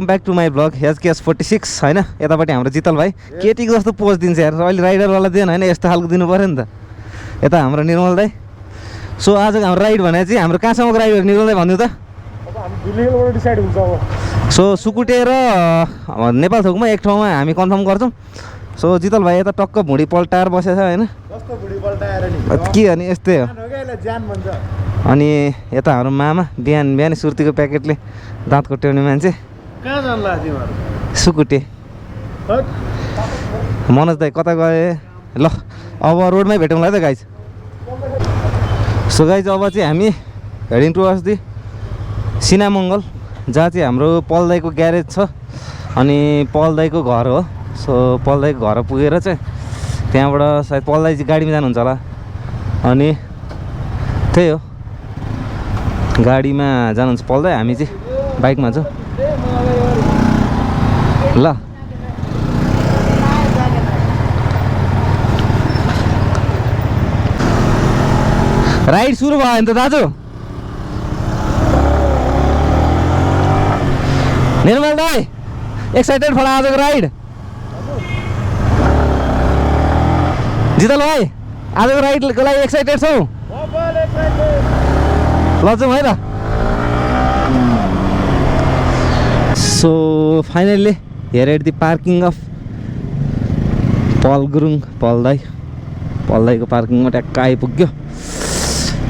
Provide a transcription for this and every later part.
Welcome back to my blog HKS46 होइन। यतापट्टि हाम्रो जितल भाइ केटीको जस्तो पोज दिन्छ यार, अहिले राइडरवाला दिएन होइन, यस्तो खालको दिनु पऱ्यो नि त। यता हाम्रो निर्मल दाई। सो आजको हाम्रो राइड भने चाहिँ हाम्रो कहाँसम्मको राइड हो निर्मल दाई भन्नु त। डिसाइड हुन्छ अब। सो सुकुटे र नेपाल थोकमा एक ठाउँमा हामी कन्फर्म गर्छौँ। सो जितल भाइ यता टक्क भुँडी पल्टाएर बसेछ होइन, के भने यस्तै हो। अनि यता हाम्रो मामा बिहान बिहान सुर्तीको प्याकेटले दाँत कोट्याउने मान्छे। कहाँ जान्ला तिमीहरू? सुकुटे। मनोज दाई कता गए? ल अब रोडमै भेटौँला है त गाइज। सो गाइज अब चाहिँ हामी हेडिङ टुवर्ड्स दि सिनामङ्गल, जहाँ चाहिँ हाम्रो पल दाईको ग्यारेज छ अनि पल दाईको घर हो। सो पल दाईको घर पुगेर चाहिँ त्यहाँबाट सायद पल दाई चाहिँ गाडीमा जानुहुन्छ होला, अनि त्यही हो गाडीमा जानुहुन्छ पल दाई, हामी चाहिँ बाइकमा छौँ। ल राइड सुरु भयो नि त दाजु। निर्मल दाई एक्साइटेड फला आजको राइड? जितल भाइ आजको राइडको लागि एक्साइटेड छौ? ल जाउँ है त। So finally here at the parking of पल गुरुङ पल दाईको पार्किङमा ट्याक्क आइपुग्यो।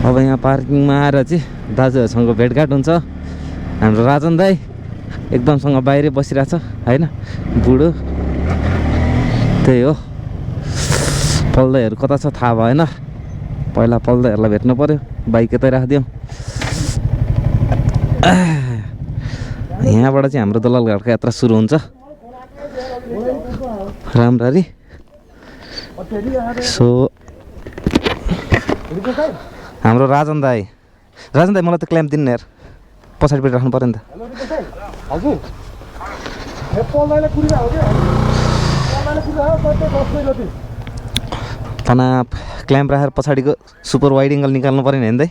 अब यहाँ पार्किङमा आएर चाहिँ दाजुहरूसँग भेटघाट हुन्छ। हाम्रो राजन दाई एकदमसँग बाहिरै बसिरहेछ होइन, बुढो। त्यही हो, पल दाईहरू कता छ थाहा भएन, पहिला पल दाईहरूलाई भेट्नु पऱ्यो। बाइक यतै राखिदिउँ। यहाँबाट चाहिँ हाम्रो दलालघाटको यात्रा सुरु हुन्छ राम्ररी। सो हाम्रो राजन दाई मलाई त क्ल्याम्प दिनु यार, पछाडिपट्टि राख्नु पऱ्यो नि त। हजुर तनाप क्ल्याम्प राखेर पछाडिको सुपर वाइड एङ्गल निकाल्नु पऱ्यो नि दाइ।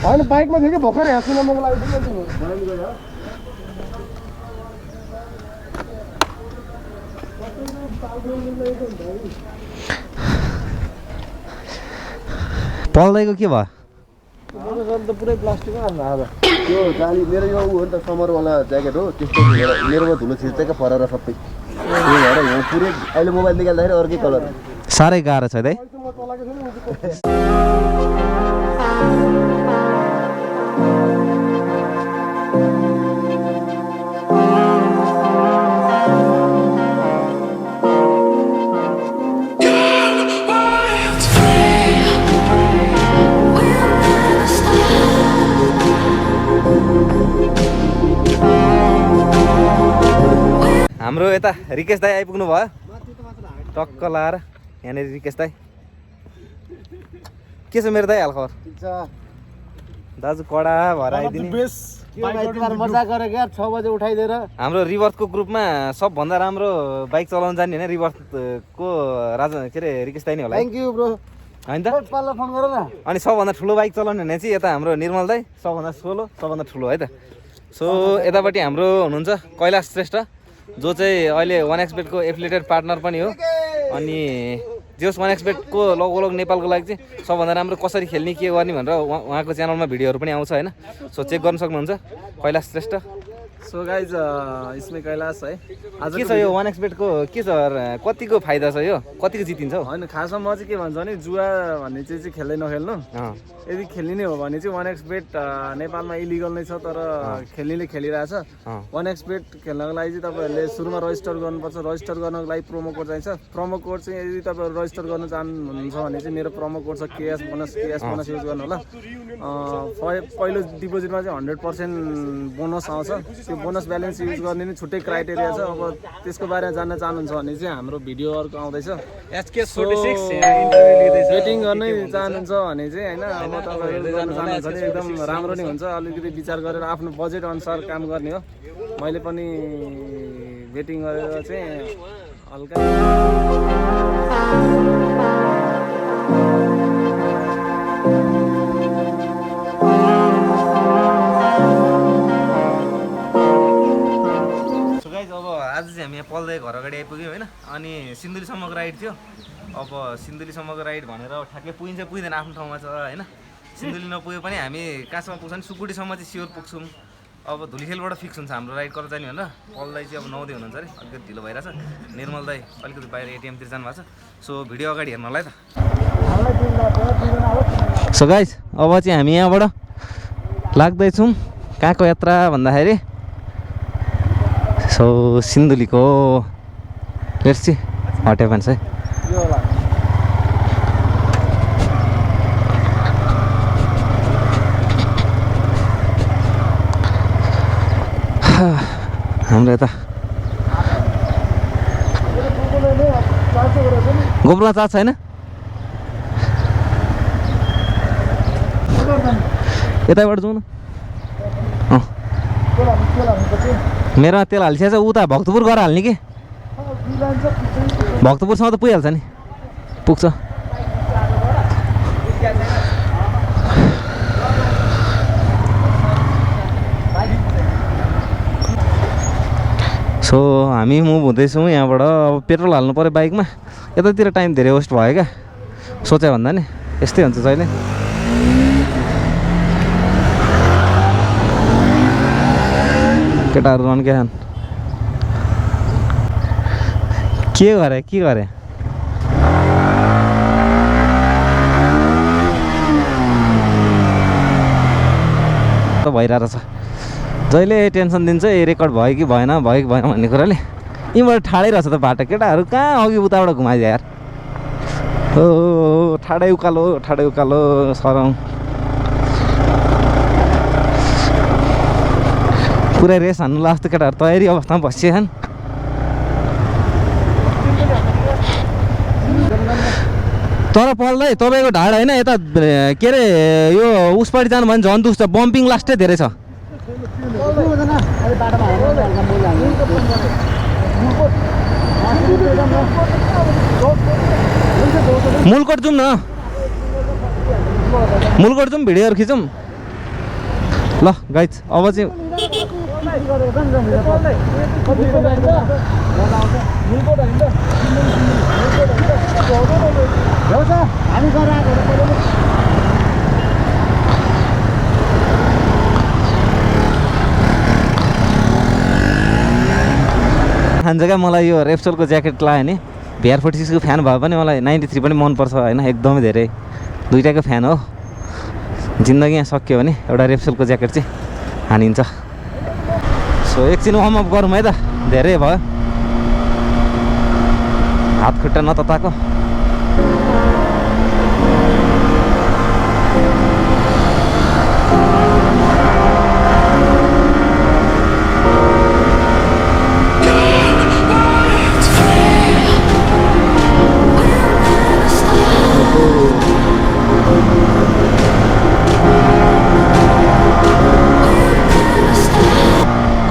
होइन बाइकमा थियो कि भर्खर यहाँ सिनेमाको लागि पल दाईको के भयो? पुरै प्लास्टिक त्यो गाडी मेरो यो हो नि त समरवाला ज्याकेट हो, त्यस्तो मेरोमा धुलो छिर्छ क्या फरेर सबै। त्यही भएर यहाँ पुरै अहिले मोबाइल निकाल्दाखेरि अर्कै कलर। साह्रै गाह्रो छ दाइ। हाम्रो यता रिकेश दाई आइपुग्नु भयो टक्क लाएर। यहाँनिर रिकेश दाई के छ मेरो दाई हालखबर? दाजु कडा भएर आइदिने। मजा गरेको यार 6 बजे उठाइदिएर। हाम्रो रिभर्थको ग्रुपमा सबभन्दा राम्रो बाइक चलाउनु जान्ने होइन रिभर्थको राजा के अरे रिकेश दाई नै होला। थ्याङ्क यू ब्रो होइन त। फोन गर न। अनि सबभन्दा ठुलो बाइक चलाउने भने चाहिँ यता हाम्रो निर्मल दाई सबभन्दा ठुलो है त। सो यतापट्टि हाम्रो हुनुहुन्छ कैलाश श्रेष्ठ, जो चाहिँ अहिले 1xbet को एफिलिएटेड पार्टनर पनि हो। अनि जोस 1xbet को लगभग नेपालको लागि चाहिँ सबभन्दा राम्रो कसरी खेल्ने के गर्ने भनेर उहाँको च्यानलमा भिडियोहरू पनि आउँछ होइन। सो चेक गर्न सक्नुहुन्छ कैलाश श्रेष्ठ। सो गाइज इसमै कैलाश है। आज के छ यो 1xbet को के छ, कतिको फाइदा छ यो, कतिको जितिन्छ? होइन खासमा म चाहिँ के भन्छ भने जुवा भन्ने चाहिँ खेल्दै नखेल्नु। यदि खेल्ने नै हो भने चाहिँ 1xbet नेपालमा इलिगल नै छ, तर खेल्नेले खेलिरहेछ। 1xbet खेल्नको लागि चाहिँ तपाईँहरूले सुरुमा रजिस्टर गर्नुपर्छ। रजिस्टर गर्नको लागि प्रोमो कोड चाहिन्छ। प्रोमो कोड चाहिँ यदि तपाईँहरू रजिस्टर गर्न चाहनुहुन्छ भने चाहिँ मेरो प्रोमो कोड छ केएस बोनस युज गर्नु होला। पहिलो डिपोजिटमा चाहिँ 100% बोनस आउँछ। त्यो बोनस ब्यालेन्स युज गर्ने नि छुट्टै क्राइटेरिया छ। अब त्यसको बारेमा जान्न चाहनुहुन्छ भने चाहिँ हाम्रो भिडियो अर्को आउँदैछ। बेटिङ गर्नै चाहनुहुन्छ भने चाहिँ होइन, अब तपाईँहरू गर्न चाहनुहुन्छ भने एकदम राम्रो नै हुन्छ। अलिकति विचार गरेर आफ्नो बजेट अनुसार काम गर्ने हो। मैले पनि बेटिङ गरेर चाहिँ हल्का आज चाहिँ हामी यहाँ पल्दै घर अगाडि आइपुग्यौँ होइन। अनि सिन्धुलीसम्मको राइड थियो। अब सिन्धुलीसम्मको राइड भनेर ठ्याक्कै पुगिन्छ पुग्दैन आफ्नो ठाउँमा छ होइन। सिन्धुली नपुगे पनि हामी कहाँसम्म पुग्छ भने सुकुटीसम्म चाहिँ स्योर पुग्छौँ। अब धुलीखेलबाट फिक्स हुन्छ हाम्रो राइड कता जाने भनेर। पल दाइ चाहिँ अब 9 हुनुहुन्छ अरे, अलिकति ढिलो भइरहेछ। निर्मल दाइ अलिकति बाहिर एटिएमतिर जानुभएको छ। सो भिडियो अगाडि हेर्नु होला है त। सो गाइस अब चाहिँ हामी यहाँबाट लाग्दैछौँ कहाँको यात्रा भन्दाखेरि सो सिन्धुलीको लेट्स सी व्हाट हैपन्स है। हाम्रो यता गोब्रोमा चार्ज छैन। यताबाट जाउँ न। मेरोमा तेल हालिसकेको छ। उता भक्तपुर गएर हाल्ने कि भक्तपुरसम्म त पुगिहाल्छ नि, पुग्छ। सो हामी मुभ हुँदैछौँ यहाँबाट। अब पेट्रोल हाल्नु पऱ्यो बाइकमा। यतातिर टाइम धेरै वेस्ट भयो क्या सोचे भन्दा नि। यस्तै हुन्छ जहिले। केटाहरू रन के गरे त भइरहेको छ। जहिले टेन्सन दिन्छ रेकर्ड भयो कि भएन भन्ने कुराले। यहीँबाट ठाडै रहेछ त बाटो। केटाहरू कहाँ अघि उताबाट घुमाइदियो यार। हो ठाडै उकालो सरौँ। पुरै रेस हान्नु लास्ट केटाहरू तयारी अवस्थामा बसिछन्। तर पल्दै तपाईँको ढाड होइन यता के अरे यो उसपट्टि जानु भने झन् दुख्छ। बम्पिङ लास्टै धेरै छ। मुलकोट जाउँ न, मुलकोट जाउँ भिडियोहरू खिचौँ ल गाइज। अब चाहिँ खान्छ क्या। मलाई यो रेप्सोलको ज्याकेट लगायो नि। VR46 को फ्यान भए पनि मलाई 93 पनि मनपर्छ होइन। एकदमै धेरै दुइटाको फ्यान हो। जिन्दगी यहाँ सक्यो भने एउटा रेप्सोलको ज्याकेट चाहिँ हानिन्छ। सो एकछिन वार्मअप गरौँ है त, धेरै भयो हात खुट्टा नतताको।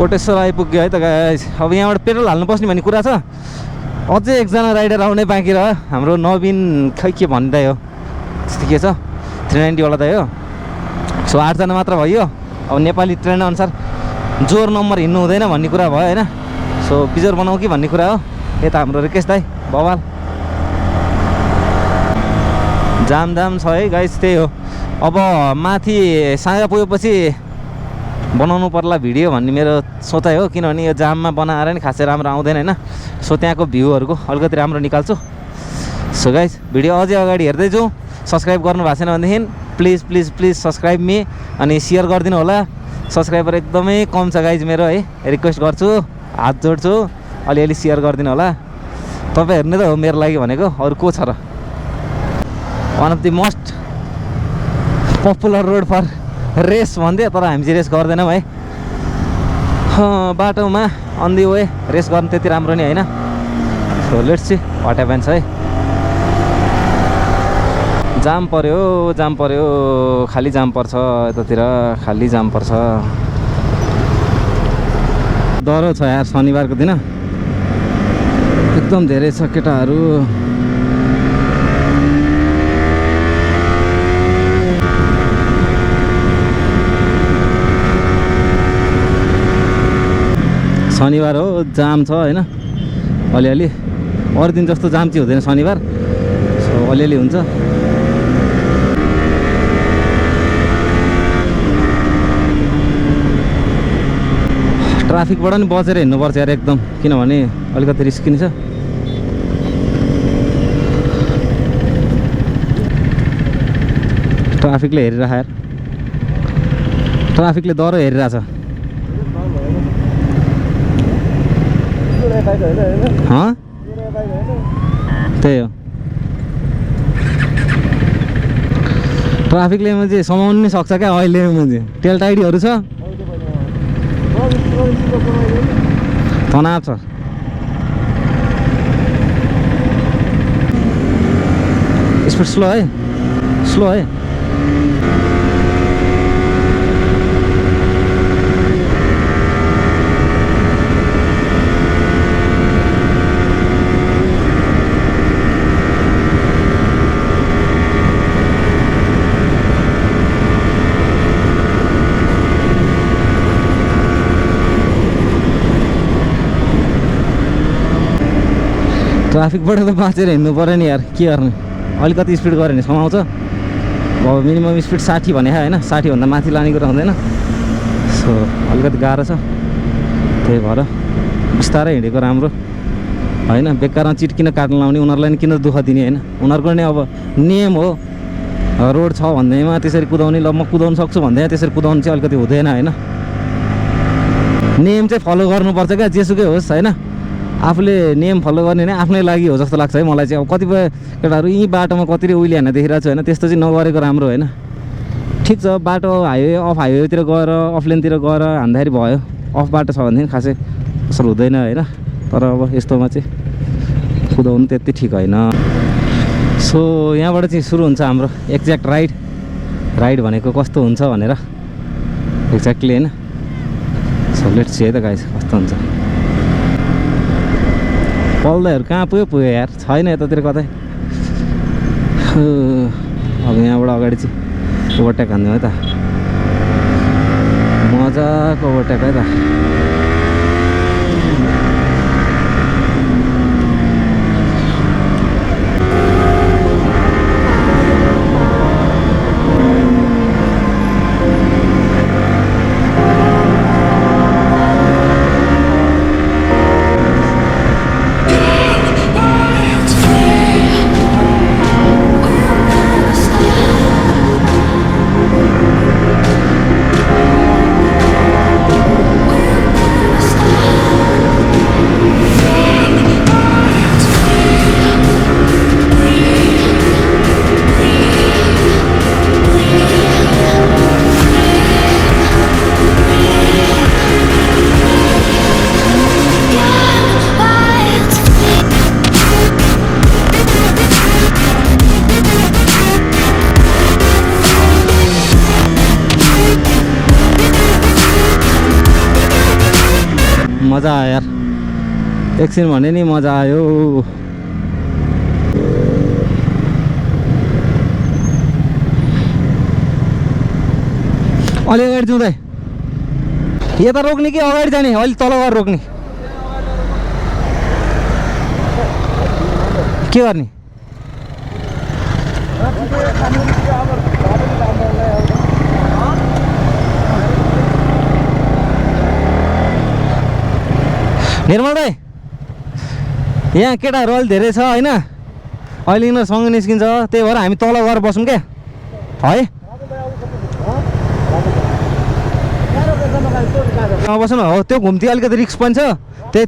कोटेश्वर आइपुग्यो है त गाइस। अब यहाँबाट पेट्रोल हाल्नु पर्ने भन्ने कुरा छ। अझै एकजना राइडर आउनै बाँकी रह्यो। हाम्रो नवीन खै के भन्दै हो त्यस्तो के छ 390 वाला त हो। सो 8 जना मात्र भयो। अब नेपाली ट्रेन अनुसार जोर नम्बर हिँड्नु हुँदैन भन्ने कुरा भयो होइन। सो बिजोर बनाऊ कि भन्ने कुरा हो। यता हाम्रो रिकेश दाइ बवाल जाम छ है गाइस। त्यही हो। अब माथि साँगा पुगेपछि बनाउनु पर्ला भिडियो भन्ने मेरो सोचाइ हो। किनभने यो जाममा बनाएर नि खासै राम्रो आउँदैन होइन। सो त्यहाँको भ्यूहरूको अलिकति राम्रो निकाल्छु। सो गाइस भिडियो अझै अगाडि हेर्दै जाउँ। सब्सक्राइब गर्नु भएको छैन भनेदेखि प्लिज सब्सक्राइब मी अनि सेयर गरिदिनु होला। सब्सक्राइबर एकदमै कम छ गाइज मेरो है। रिक्वेस्ट गर्छु, हात जोड्छु, अलिअलि सेयर गरिदिनु होला। तपाईँहरू नै त हो मेरो लागि भनेको, अरू को छ र। One of the most popular road for race भन्दै तर हामी चाहिँ रेस गर्दैनौँ है। बाटोमा अन दी वे रेस गर्नु त्यति राम्रो नि होइन। So let's see what happens है। जाम पर्यो खाली जाम पर्छ यतातिर, खाली जाम पर्छ। डह्रो छ यार शनिबारको दिन एकदम धेरै छ केटाहरू। शनिबार हो, जाम छ होइन अलिअलि। अरू दिन जस्तो जाम चाहिँ हुँदैन शनिबार, सो अलिअलि हुन्छ। ट्राफिकबाट नि बचेर हिँड्नुपर्छ यार एकदम, किनभने अलिकति रिस्की नि छ। ट्राफिकले हेरिरह यार, ट्राफिकले दह्रो हेरिरहेछ। त्यही हो, ट्राफिकले चाहिँ समाउनु नि सक्छ क्या अहिले। टेल टाइडीहरू छ, तनाव छ। स्पिड स्लो है, स्लो है। ट्राफिकबाट त बाँचेर हिँड्नु पऱ्यो नि यार, के गर्ने। अलिकति स्पिड गऱ्यो भने समाउँछ। अब मिनिमम स्पिड 60 भने होइन, 60भन्दा माथि लाने कुरा हुँदैन। सो अलिकति गाह्रो छ, त्यही भएर बिस्तारै हिँडेको राम्रो होइन। बेकारमा चिट किन काट्नु लाउने, उनीहरूलाई नि किन दुःख दिने होइन। उनीहरूको नि अब नियम हो, रोड छ भन्दैमा त्यसरी कुदाउने, ल म कुदाउनु सक्छु भन्दैमा त्यसरी कुदाउनु चाहिँ अलिकति हुँदैन होइन। नियम चाहिँ फलो गर्नुपर्छ क्या, जेसुकै होस् होइन। आफूले नियम फलो गर्ने नै आफ्नै लागि हो जस्तो लाग्छ है मलाई चाहिँ। अब कतिपय केटाहरू यहीँ बाटोमा कतिले उहिले हान्न देखिरहेको छु होइन, त्यस्तो चाहिँ नगरेको राम्रो होइन। ठिक छ, बाटो हाइवे अफ हाइवेतिर गएर अफ लेनतिर गएर हान्दाखेरि भयो, अफ बाटो छ भनेदेखि खासै असर हुँदैन होइन। तर अब यस्तोमा चाहिँ कुदाउनु त्यति ठिक होइन। सो यहाँबाट चाहिँ सुरु हुन्छ हाम्रो एक्ज्याक्ट राइड भनेको कस्तो हुन्छ भनेर एक्ज्याक्टली होइन। सो लेट्स सी है त गाइस कस्तो हुन्छ। पल्दाहरू कहाँ पुग्यो यार, छैन यतातिर कतै। अब यहाँबाट अगाडि चाहिँ ओभरटेक हान्दिउँ है त, मजाको ओभरटेक है त। मजा आयो यार, एकछिन भने नि मजा आयो। अलि अगाडि जाँदै यता रोक्ने कि अगाडि जाने, अलि तल गएर रोक्ने, के गर्ने? निर्मल दाइ, यहाँ केटाहरू अलि धेरै छ होइन, अहिले यिनीहरू सँगै निस्किन्छ, त्यही भएर हामी तल गएर बसौँ क्या है। बसौँ न, हो त्यो घुम्ती अलिकति रिस्क पनि छ त्यही।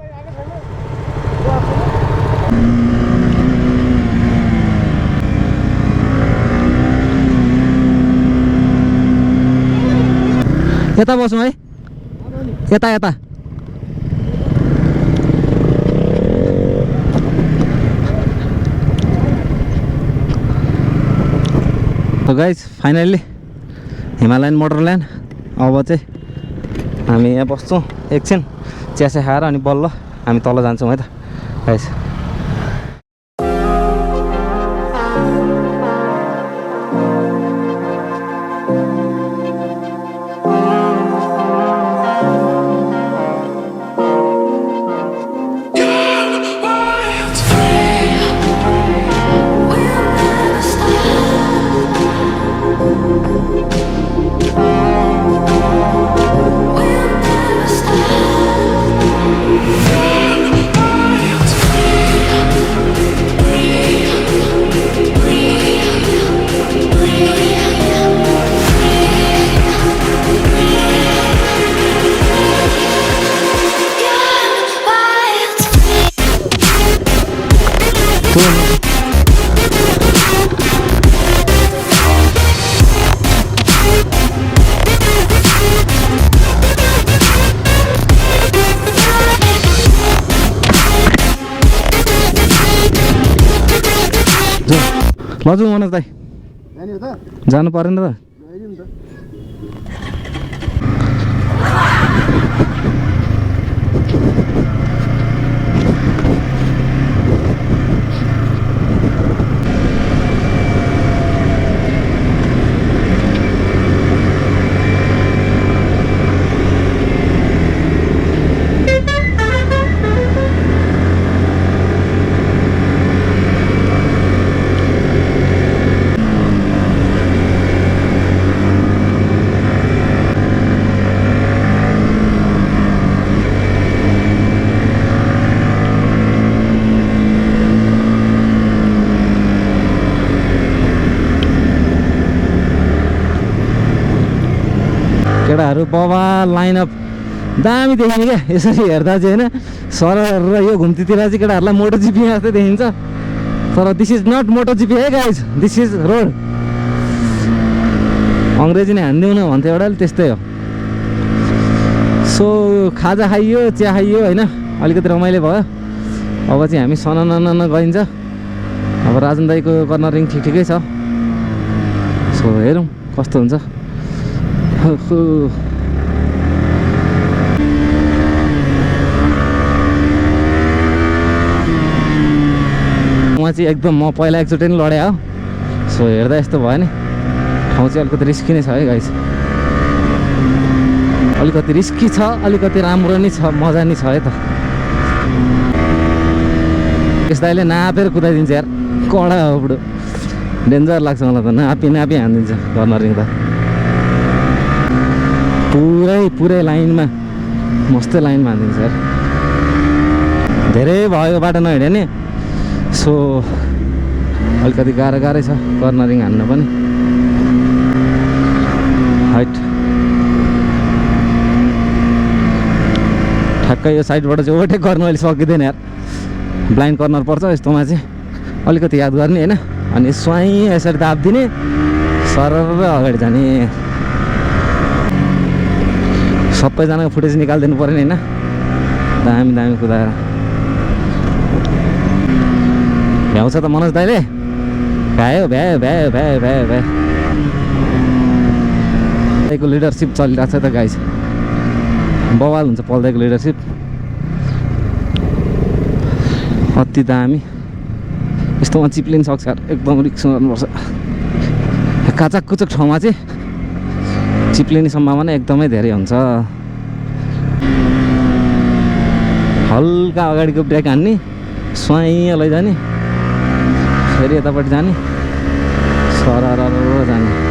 यता बसौँ है, यता यता। तो गाइज फाइनल्ली हिमालयन मोटरल्यान्ड। अब चाहिँ हामी यहाँ बस्छौँ एकछिन, चियासे खाएर अनि बल्ल हामी तल जान्छौँ है त गाइज। लजु मनोज दाइ जाने हो त जानु परेन त गइदिउँ नि त केटाहरू बाबा लाइनअप दामी देखिने क्या यसरी हेर्दा चाहिँ होइन सरर र यो घुम्तीतिर चाहिँ केटाहरूलाई मोटो जिपी जस्तै देखिन्छ तर दिस इज नट मोटो जिपी है गाइज दिस इज रोड अङ्ग्रेजी नै हानिदिउँ न भन्थ्यो एउटाले त्यस्तै हो सो खाजा खाइयो चिया खाइयो होइन अलिकति रमाइलो भयो अब चाहिँ हामी सनन गइन्छ अब राजन दाईको कर्नरिङ ठिकै छ सो हेरौँ कस्तो हुन्छ उहाँ चाहिँ एकदम म पहिला एकचोटि नै लडेँ हो सो हेर्दा यस्तो भयो नि ठाउँ चाहिँ अलिकति रिस्की नै छ है गाइस अलिकति रिस्की छ अलिकति राम्रो नै छ मजा नै छ है त यस दाइले नापेर कुदाइदिन्छ यार कडा हो बुढो डेन्जर लाग्छ मलाई त नापी हानिदिन्छ कर्नरिङ त पुरै लाइनमा मस्तै लाइनमा हानिदिन्छ यार धेरै भयो बाटो नहिँड्यो नि सो अलिकति गाह्रै छ कर्नरिङ हान्न पनि हाइट ठ्याक्कै यो साइडबाट चाहिँ ओभरटेक गर्नु अहिले सकिँदैन यार ब्लाइन्ड कर्नर पर्छ यस्तोमा चाहिँ अलिकति याद गर्ने होइन अनि स्वाइँ यसरी दाबिदिने सरर अगाडि जाने सबैजनाको फुटेज निकालिदिनु पऱ्यो नि होइन दामी कुदाएर भ्याउँछ त मनोज दाइले भ्यायो दाइको लिडरसिप चलिरहेको छ त गाइस बवाल हुन्छ पल्दाइको लिडरसिप अति दामी यस्तोमा चिप्लिन सक्छ एकदम रिक्स गर्नुपर्छ काचक कुचक ठाउँमा चाहिँ चिप्लिने सम्भावना एकदमै धेरै हुन्छ हल्का अगाडिको ब्रेक हान्ने स्वाइँ लैजाने फेरि यतापट्टि जाने सरर जाने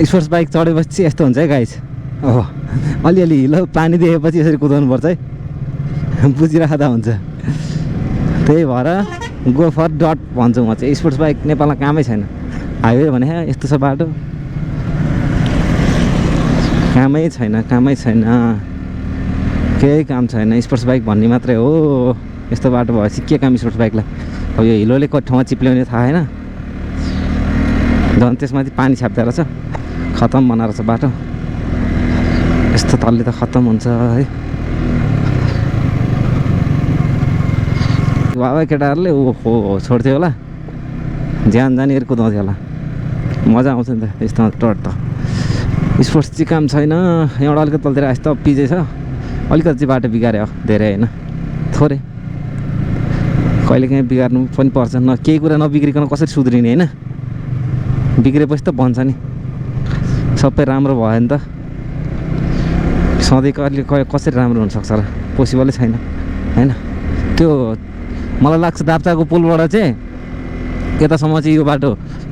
स्पोर्ट्स बाइक चढेपछि यस्तो हुन्छ है गाइस। ओहो अलिअलि हिलो पानी देखेपछि यसरी कुदाउनुपर्छ है, बुझिराख्दा हुन्छ। त्यही भएर गो फर डट भन्छु म चाहिँ। स्पोर्ट्स बाइक नेपालमा कामै छैन। हाइवे भने यस्तो छ बाटो, कामै छैन, केही काम छैन। स्पोर्ट्स बाइक भन्ने मात्रै हो। यस्तो बाटो भएपछि के काम स्पोर्ट्स बाइकलाई। अब यो हिलोले कति ठाउँमा चिप्ल्याउने थाहा होइन। झन् त्यसमाथि पानी छ्याप्दा रहेछ, खतम बनाएर छ बाटो। यस्तो तलले त खतम हुन्छ है। बाबा केटाहरूले ओहो छोड्थ्यो होला, ज्यान जाने गरी कुदाउँथ्यो होला, मजा आउँछ नि त यस्तो टट त। स्पोर्ट्स चाहिँ काम छैन। एउटा अलिकति तलतिर आएछ त पिजे छ, अलिकति चाहिँ बाटो बिगाऱ्यो धेरै होइन, थोरै। कहिलेकाहीँ बिगार्नु पनि पर्छ, केही कुरा नबिग्रिकन कसरी सुध्रिने होइन। बिग्रेपछि त भन्छ नि सबै राम्रो भयो नि त। सधैँ कहिले कसरी राम्रो हुनसक्छ र, पोसिबलै छैन होइन। त्यो मलाई लाग्छ दाप्चाको पुलबाट चाहिँ यतासम्म चाहिँ यो बाटो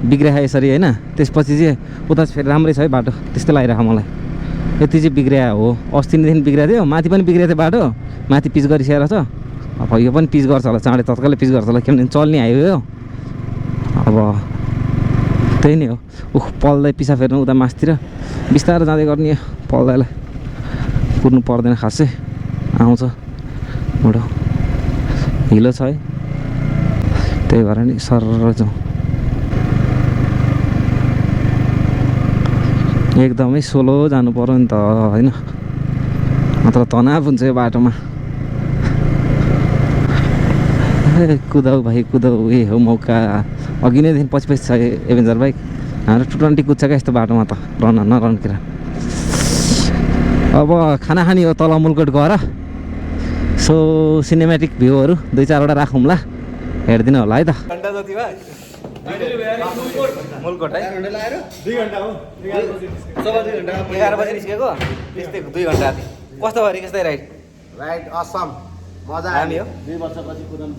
बिग्रिया यसरी होइन। त्यसपछि चाहिँ उता फेरि राम्रै छ है बाटो, त्यस्तै लागिरहेको मलाई। यति चाहिँ बिग्रिया हो। अस्तिदेखि बिग्रिया थियो, माथि पनि बिग्रिया थियो बाटो, माथि पिच गरिसकेर छ। अब यो पनि पिच गर्छ होला, चाँडै तत्कालै पिच गर्छ होला, किनभने चल्ने हाइवे हो। अब त्यही नै हो। पल्दै पिसा फेर्नु उता मासतिर बिस्तारो जाँदै गर्ने, पल्दैलाई कुद्नु पर्दैन खासै, आउँछ मोटो हिलो छ है। त्यही भएर नि सरर जाउँ, एकदमै सोलो जानु पर्यो नि त होइन, नत्र तनाव हुन्छ यो बाटोमा। कुदाउ भाइ कुदाउ, ए हो मौका। अघि नैदेखि पछि छ एभेन्जर बाइक। हाम्रो 220 कुद्छ क्या यस्तो बाटोमा त, नरन्केर। अब खाना खाने हो तल मुलकोट गएर। सो सिनेमेटिक भ्यूहरू 2-4वटा राखौँला, हेरिदिनु होला है त। घन्टा जति भयो मुलकोट है, 2 घन्टा हो। 11 बजी निस्केको, त्यस्तै 2 घन्टा जति। कस्तो भयो रिकेश दाइ राइड? राइट असम, मजा हामी हो 2 वर्षपछि कुदाउनु।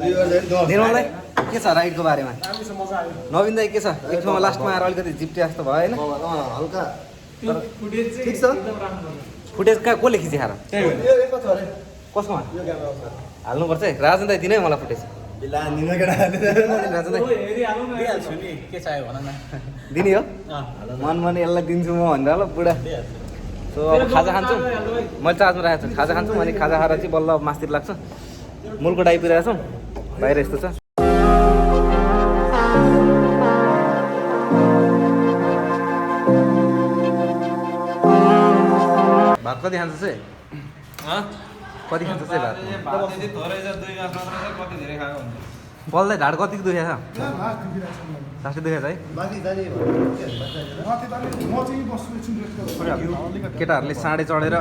निर्मल दाइ के छ राइडको बारेमा? नवीन दाइ के छ? एक ठाउँमा लास्टमा आएर अलिकति जिप्टे जस्तो भयो होइन? हल्का ठिक छ। फुटेज कहाँ कसले खिचिखाएर? कसमा हाल्नुपर्छ है? राजन दाइ दिनै मलाई फुटेज। राजन दाइ दिने हो, मन यसलाई दिन्छु म भनेर ल बुढा। सो अब खाजा खान्छौँ, मैले चार्जमा राखेको छु। खाजा खान्छौँ, अनि खाजा खाएर चाहिँ बल्ल मासतिर लाग्छ। मुलकोट आइपुगेको छौँ, बाहिर यस्तो छ। भात कति खान्छ चाहिँ? कति खान्छ चाहिँ भात? बल्दै ढाड कति दुखेको छ? लास्टै दुखेको छ है? केटाहरूले साँडे चढेर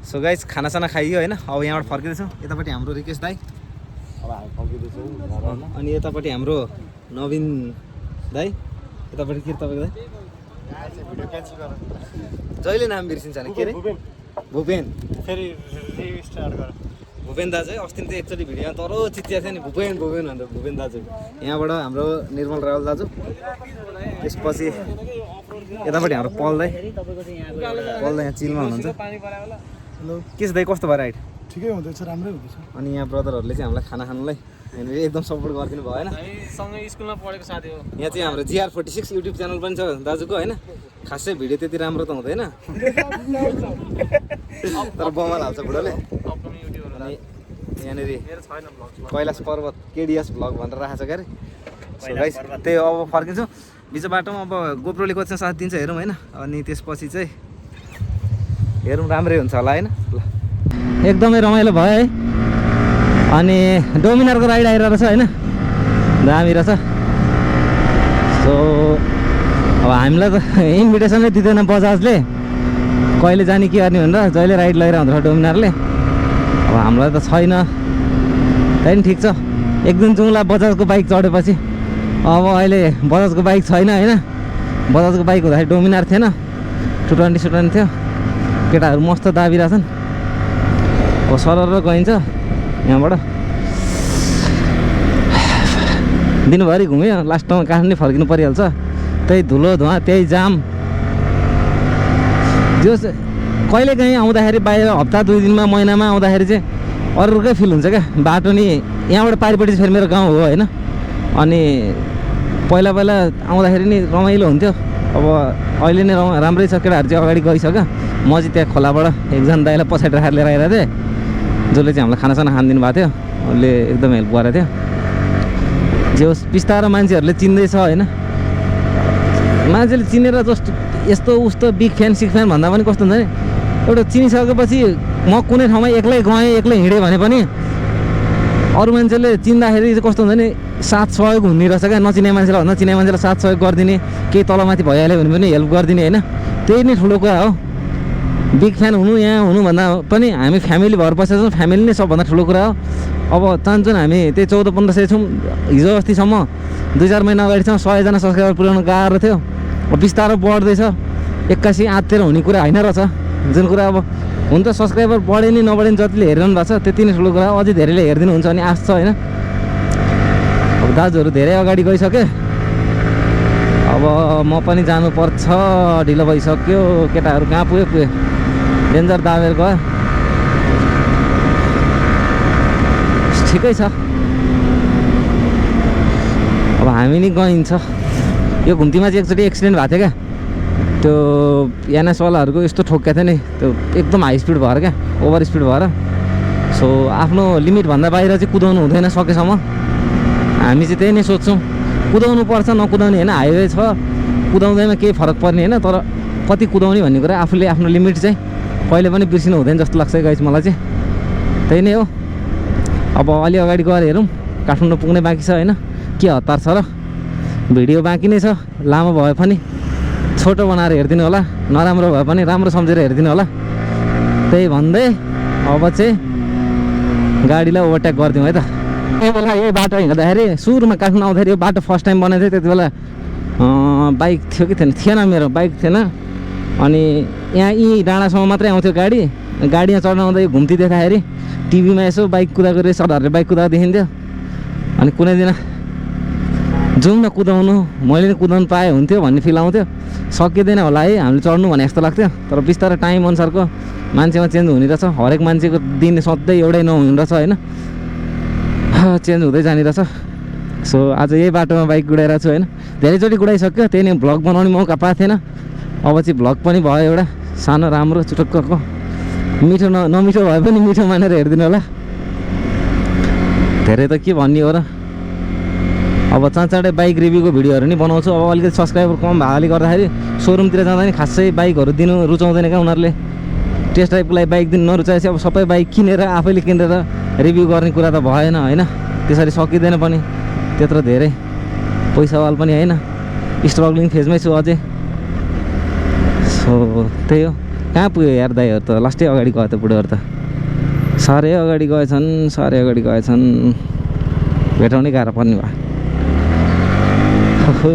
सो गाइस खानासाना खाइयो होइन। अब यहाँबाट फर्किँदैछौँ। यतापट्टि हाम्रो रिकेश दाई, अनि यतापट्टि हाम्रो नवीन दाई, यतापट्टि के तपाईँको दाई? जहिले नाम बिर्सिन्छ नि, के अरे? भुपेन। फेरि भुपेन दाजु है। अस्ति चाहिँ एकचोटि भिडियोमा तर चिचिया थियो नि, भुपेन भनेर भुपेन दाजु। यहाँबाट हाम्रो निर्मल रावल दाजु, त्यसपछि यतापट्टि हाम्रो पल दाई यहाँ चिलमा हुनुहुन्छ। के छ दाइ, कस्तो भयो राइड? ठिकै हुँदैछ, राम्रै हुँदैछ। अनि यहाँ ब्रदरहरूले चाहिँ हामीलाई खाना खानुलाई एकदम सपोर्ट गरिदिनु भयो होइन। सँगै स्कुलमा पढेको साथी हो। यहाँ चाहिँ हाम्रो GR46 युट्युब च्यानल पनि छ दाजुको होइन। खासै भिडियो त्यति राम्रो त हुँदैन, तर बमल हाल्छ बुढोले। अनि यहाँनिर कैलाश पर्वत KDS भ्लग भनेर राखेको छ क्या अरे। सो गाइस त्यही अब फर्किन्छौँ। बिच बाटोमा अब गोप्रोले कतिसम्म साथ दिन्छ हेरौँ होइन। अनि त्यसपछि चाहिँ हेरौँ राम्रै हुन्छ होला होइन। ल एकदमै रमाइलो भयो है। अनि डोमिनारको राइड आइरहेको छ होइन, दामी रहेछ। सो अब हामीलाई त इन्भिटेसनै दिँदैन बजाजले, कहिले जाने के गर्ने भनेर जहिले राइड लगाइरहन्छ डोमिनारले। अब हामीलाई त छैन, त्यही ठिक छ। एक दिन जाउँला बजाजको बाइक चढेपछि। अब अहिले बजाजको बाइक छैन होइन, बजाजको बाइक हुँदाखेरि डोमिनार थिएन, 220 थियो। केटाहरू मस्त दाबिरहेछन्। अब सरर गइन्छ यहाँबाट। दिनभरि घुम्यो, लास्टमा काठमाडौँ फर्किनु परिहाल्छ। त्यही धुलो धुवा, त्यही जाम। त्यो कहिलेकाहीँ आउँदाखेरि बाहिर हप्ता 2 दिनमा महिनामा आउँदाखेरि चाहिँ अर्कै फिल हुन्छ क्या। बाटो नि यहाँबाट पारिपट्टि फेरि मेरो गाउँ हो होइन। अनि पहिला आउँदाखेरि नि रमाइलो हुन्थ्यो। अब अहिले नै राम्रै छ, केटाहरू चाहिँ अगाडि गइसक्यो। म चाहिँ त्यहाँ खोलाबाट एकजना दाइलाई पछाडि राखेर लिएर आइरहेको थिएँ, जसले चाहिँ हामीलाई खानासाना खानिदिनु भएको थियो। उसले एकदम हेल्प गरेको थियो। जे होस् बिस्तारो मान्छेहरूले चिन्दैछ होइन। मान्छेले चिनेर जस्तो यस्तो उस्तो बिग फ्यान सिक फ्यान भन्दा पनि कस्तो हुन्छ नि, एउटा चिनिसकेपछि म कुनै ठाउँमा एक्लै गएँ एक्लै हिँडेँ भने पनि अरू मान्छेले चिन्दाखेरि चाहिँ कस्तो हुन्छ नि, साथ सहयोग हुने रहेछ क्या। नचिने मान्छेलाई भन्दा चिने मान्छेलाई साथ सहयोग गरिदिने, केही तलमाथि भइहाल्यो भने पनि हेल्प गरिदिने होइन। त्यही नै ठुलो कुरा हो। बिग फ्यान हुनु यहाँ हुनु भन्दा पनि हामी फ्यामिली भएर बसेका छौँ, फ्यामिली नै सबभन्दा ठुलो कुरा हो। अब चाहन्छौँ हामी त्यही 14-1500 छौँ। हिजो अस्तिसम्म 2-4 महिना अगाडिसम्म 100जना सब्सक्राइबर पुऱ्याउनु गाह्रो थियो। अब बिस्तारो बढ्दैछ, 81 आत्तिर हुने कुरा होइन रहेछ। जुन कुरा अब हुन त सब्सक्राइबर बढे नि नबढे नि जतिले हेरिरहनु भएको छ त्यति नै ठुलो कुरा हो। अझै धेरैले हेरिदिनुहुन्छ भने आश छ होइन। अब दाजुहरू धेरै अगाडि गइसके, अब म पनि जानुपर्छ, ढिलो भइसक्यो। केटाहरू कहाँ पुग्यो डेन्जर दाबेर गयो। ठिकै छ, अब हामी नि गइन्छ। यो घुम्तीमा चाहिँ एकचोटि एक्सिडेन्ट भएको थियो क्या। त्यो एनएसवालाहरूको यस्तो ठोक्का थियो नि, त्यो एकदम हाई स्पिड भएर क्या, ओभर स्पिड भएर। सो आफ्नो लिमिटभन्दा बाहिर चाहिँ कुदाउनु हुँदैन सकेसम्म। हामी चाहिँ त्यही नै सोध्छौँ, कुदाउनु पर्छ नकुदाउने होइन। हाइवे छ, कुदाउँदैमा केही फरक पर्ने होइन, तर कति कुदाउने भन्ने कुरा आफूले आफ्नो लिमिट चाहिँ कहिले पनि बिर्सिनु हुँदैन जस्तो लाग्छ गाइस मलाई चाहिँ। त्यही नै हो। अब अलि अगाडि गएर हेरौँ, काठमाडौँ पुग्ने बाँकी छ होइन। के हतार छ र, भिडियो बाँकी नै छ। लामो भए पनि छोटो बनाएर हेरिदिनु होला, नराम्रो भए पनि राम्रो सम्झेर हेरिदिनु होला। त्यही भन्दै अब चाहिँ गाडीलाई ओभरटेक गरिदिउँ है त। त्यही बेला यही बाटो हिँड्दाखेरि सुरुमा काठमाडौँ आउँदाखेरि यो बाटो फर्स्ट टाइम बनाएको थियो। त्यति बेला बाइक थियो कि थिएन, मेरो बाइक थिएन। अनि यहाँ यी डाँडासम्म मात्रै आउँथ्यो गाडी। गाडीमा चढ्न आउँदा यो घुम्ती देखाखेरि टिभीमा यसो बाइक कुदाएको रेसरहरूले बाइक कुदाएको देखिन्थ्यो। अनि कुनै दिन जाउँ न कुदाउनु, मैले नै कुदाउनु पाएँ हुन्थ्यो भन्ने फिल आउँथ्यो। सकिँदैन होला है हामीले चढ्नु भने जस्तो लाग्थ्यो। तर बिस्तारै टाइम अनुसारको मान्छेमा चेन्ज हुने रहेछ। हरेक मान्छेको दिन सधैँ एउटै नहुने रहेछ होइन, चेन्ज हुँदै जाने रहेछ। सो आज यही बाटोमा बाइक गुडाइरहेको छु होइन। धेरैचोटि गुडाइसक्यो, त्यही नै भ्लग बनाउने मौका पाएको थिएन। अब चाहिँ भ्लग पनि भयो एउटा सानो राम्रो चुटुक्कको। मिठो नमिठो भए पनि मिठो मानेर हेरिदिनु होला। धेरै त के भन्ने हो र। अब चाँडै बाइक रिभ्यूको भिडियोहरू नि बनाउँछु। अब अलिकति सब्सक्राइबर कम भएकोले गर्दाखेरि सोरुमतिर जाँदा नि खासै बाइकहरू दिनु रुचाउँदैन क्या उनीहरूले। टेस्ट ड्राइभको लागि बाइक दिनु नरुचाएपछि अब सबै बाइक किनेर आफैले किनेर रिभ्यू गर्ने कुरा त भएन होइन। त्यसरी सकिँदैन पनि, त्यत्रो धेरै पैसावाल पनि होइन। स्ट्रगलिङ फेजमै छु अझै। सो त्यही हो। कहाँ पुग्यो यार दाइहरू त, लास्टै अगाडि गयो त बुढोहरू त। साह्रै अगाडि गएछन्, साह्रै अगाडि गएछन्। भेटाउनै गाह्रो पर्ने भयो। हो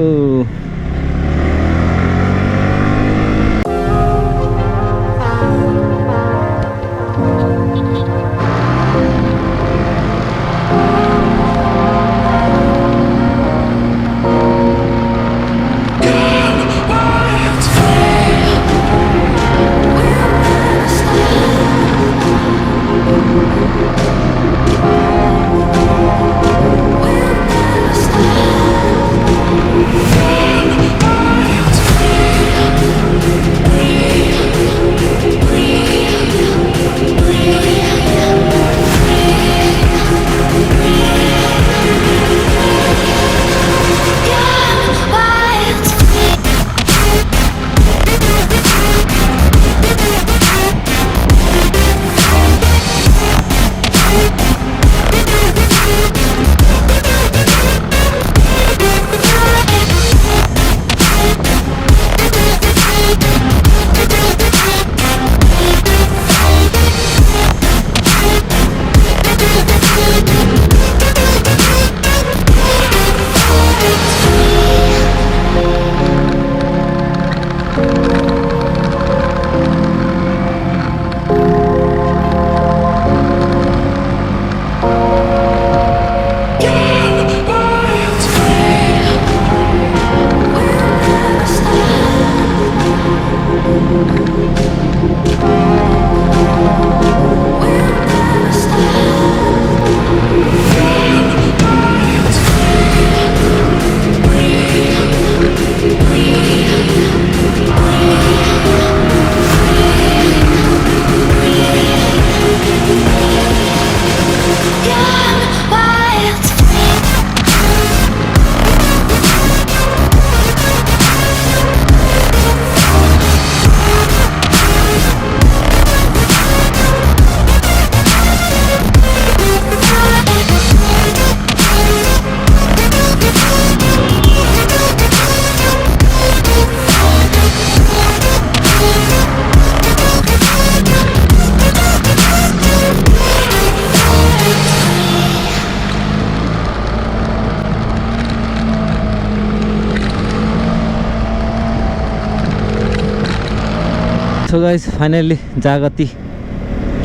सो गाइस फाइनल्ली जागती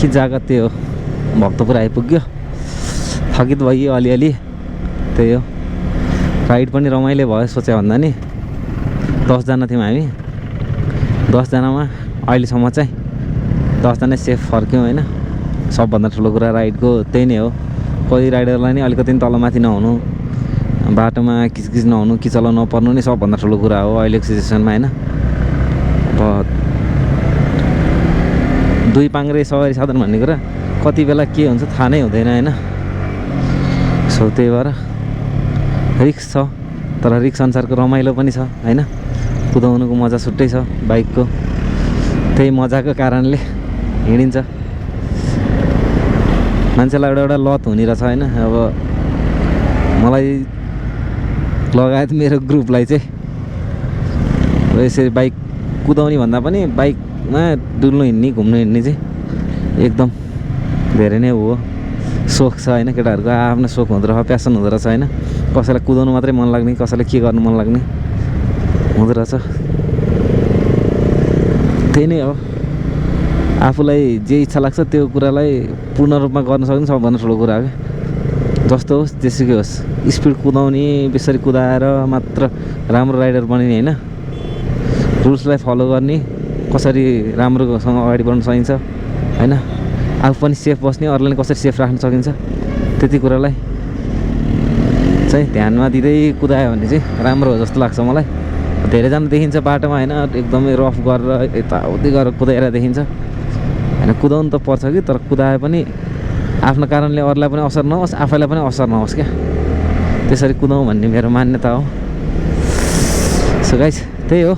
कि जागती हो भक्तपुर आइपुग्यो थकित भइयो अलिअलि त्यही हो राइड पनि रमाइलो भयो सोचे भन्दा नि 10 जना थियौँ हामी 10 जनामा अहिलेसम्म चाहिँ 10 जना सेफ फर्क्यौँ होइन सबभन्दा ठुलो कुरा राइडको त्यही नै हो कोही राइडरलाई नि अलिकति तलमाथि नहुनु बाटोमा किचकिच नहुनु कि चलाउनु नपर्नु नि सबभन्दा ठुलो कुरा हो अहिलेको सिचुएसनमा होइन अब दुई पाङ्ग्रे सवारी साधन भन्ने कुरा कति बेला के हुन्छ थाहा नै हुँदैन होइन सो त्यही भएर रिक्स छ तर रिक्स अनुसारको रमाइलो पनि छ होइन कुदाउनुको मजा छुट्टै छ बाइकको त्यही मजाको कारणले हिँडिन्छ मान्छेलाई एउटा लत हुने रहेछ होइन अब मलाई लगायत मेरो ग्रुपलाई चाहिँ यसरी बाइक कुदाउने भन्दा पनि बाइकमा डुल्नु हिँड्ने घुम्नु हिँड्ने चाहिँ एकदम धेरै नै हो सोख छ होइन केटाहरूको आफ्नो सोख हुँदो रहेछ प्यासन हुँदो रहेछ होइन कसैलाई कुदाउनु मात्रै मन लाग्ने कसैलाई के गर्नु मन लाग्ने हुँदो रहेछ त्यही नै हो आफूलाई जे इच्छा लाग्छ त्यो कुरालाई पूर्ण रूपमा गर्न सक्नु सबभन्दा ठुलो कुरा हो क्या जस्तो होस् जेसुकै होस् स्पिड कुदाउने बेसरी कुदाएर मात्र राम्रो राइडर बनिने होइन रुल्सलाई फलो गर्ने कसरी राम्रोसँग अगाडि बढ्न सकिन्छ होइन आफू पनि सेफ बस्ने अरूलाई कसरी सेफ राख्न सकिन्छ त्यति कुरालाई चाहिँ ध्यानमा दिँदै कुदायो भने चाहिँ राम्रो हो जस्तो लाग्छ मलाई धेरैजना देखिन्छ बाटोमा होइन एकदमै रफ गरेर यताउति गरेर कुदाएर देखिन्छ होइन कुदाउनु त पर्छ कि तर कुदाए पनि आफ्नो कारणले अरूलाई पनि असर नहोस् आफैलाई पनि असर नहोस् क्या त्यसरी कुदाउँ भन्ने मेरो मान्यता हो सो गाइस त्यही हो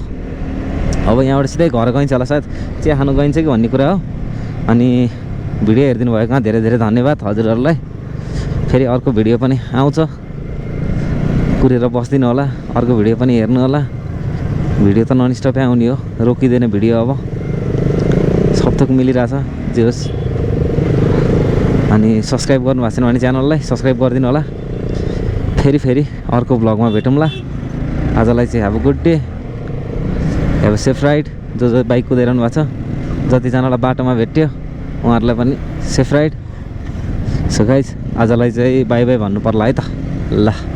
अब यहाँबाट सिधै घर गइन्छ होला सायद चिया खानु गइन्छ कि भन्ने कुरा हो अनि भिडियो हेरिदिनु भएकोमा धेरै धेरै धन्यवाद हजुरहरूलाई फेरि अर्को भिडियो पनि आउँछ कुरेर बस्दिनु होला अर्को भिडियो पनि हेर्नु होला भिडियो त नन स्टपै आउने हो रोकिँदैन भिडियो अब सबथोक मिलिरहेछ जे होस् अनि सब्सक्राइब गर्नु भएको छैन भने च्यानललाई सब्सक्राइब गरिदिनु होला फेरि अर्को ब्लगमा भेटौँला आजलाई चाहिँ have a good day have a safe ride जो बाइक कुदाइरहनु भएको छ जतिजनालाई बाटोमा भेट्यो उहाँहरूलाई पनि सेफ राइड सो गाइस आजलाई चाहिँ बाई बाई भन्नु पर्ला है त ल